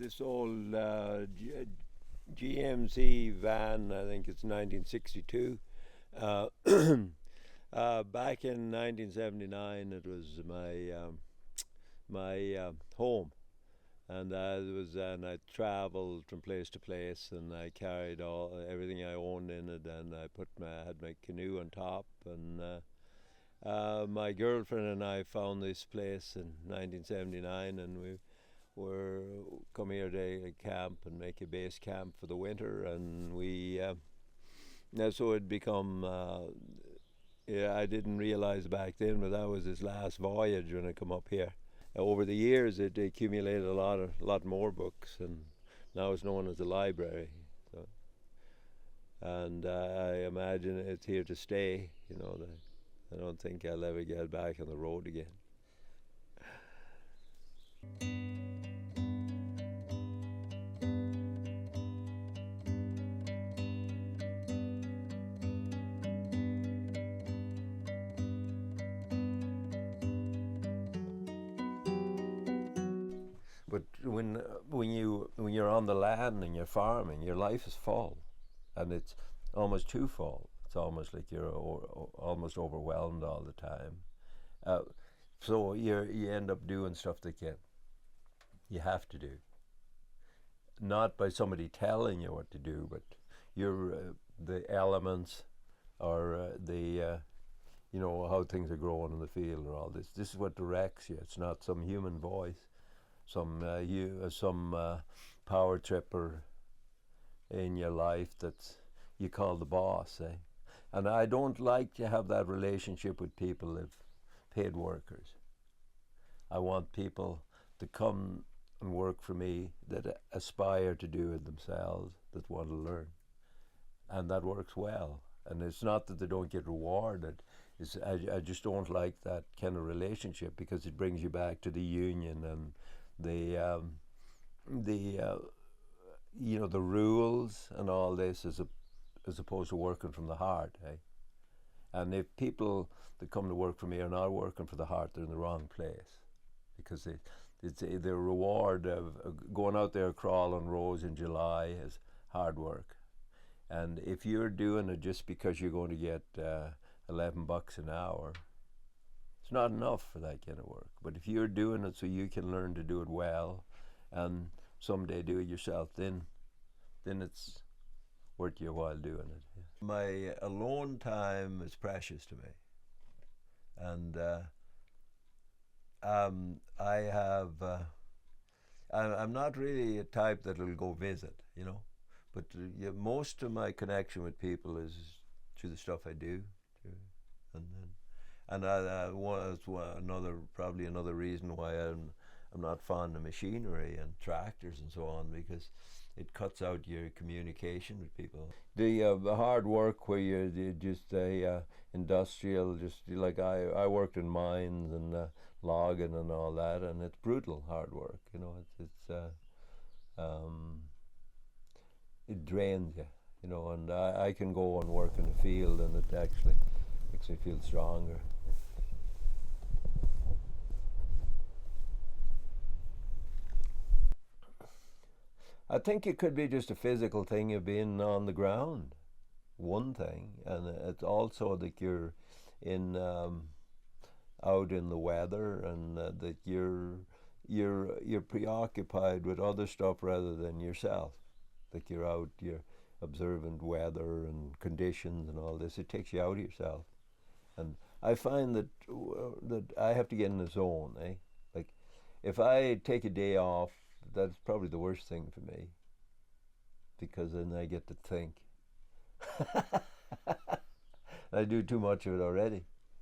this old GMC van. I think it's 1962. Uh, Back in 1979, it was my home, and I traveled from place to place, and I carried all everything I owned in it, and I had my canoe on top, and my girlfriend and I found this place in 1979, and we were come here to camp and make a base camp for the winter, and we now so it become. Yeah, I didn't realize back then, but that was his last voyage when I come up here. Over the years, it accumulated a lot more books, and now it's known as the library. So, and I imagine it's here to stay. I don't think I'll ever get back on the road again. But when you're on the land and you're farming, your life is full, and it's almost too full. It's almost like you're almost overwhelmed all the time. Uh, so you end up doing stuff that you have to do, not by somebody telling you what to do, but you're the elements or how things are growing in the field or all this. This is what directs you. It's not some human voice, some power tripper in your life that you call the boss, eh? And I don't like to have that relationship with people that paid workers. I want people to come and work for me that aspire to do it themselves, that want to learn, and that works well. And it's not that they don't get rewarded. I just don't like that kind of relationship, because it brings you back to the union and the rules and all this, as opposed to working from the heart, eh? And if people that come to work for me are not working for the heart, they're in the wrong place, because the reward of going out there crawling rows in July is hard work. And if you're doing it just because you're going to get $11 an hour, it's not enough for that kind of work. But if you're doing it so you can learn to do it well, and someday do it yourself, then it's worth your while doing it. Yeah. My alone time is precious to me, and I have. I'm not really a type that will go visit. But yeah, most of my connection with people is through the stuff I do, and probably another reason why I'm not fond of machinery and tractors and so on, because it cuts out your communication with people. The hard work where you just industrial, just like I worked in mines and logging and all that, and it's brutal hard work. It drains you. And I can go and work in the field, and it actually makes me feel stronger. I think it could be just a physical thing of being on the ground, one thing, and it's also that you're in out in the weather, and that you're preoccupied with other stuff rather than yourself. Like you're observant weather and conditions and all this. It takes you out of yourself, and I find that I have to get in the zone. Eh, like if I take a day off, that's probably the worst thing for me, because then I get to think. I do too much of it already.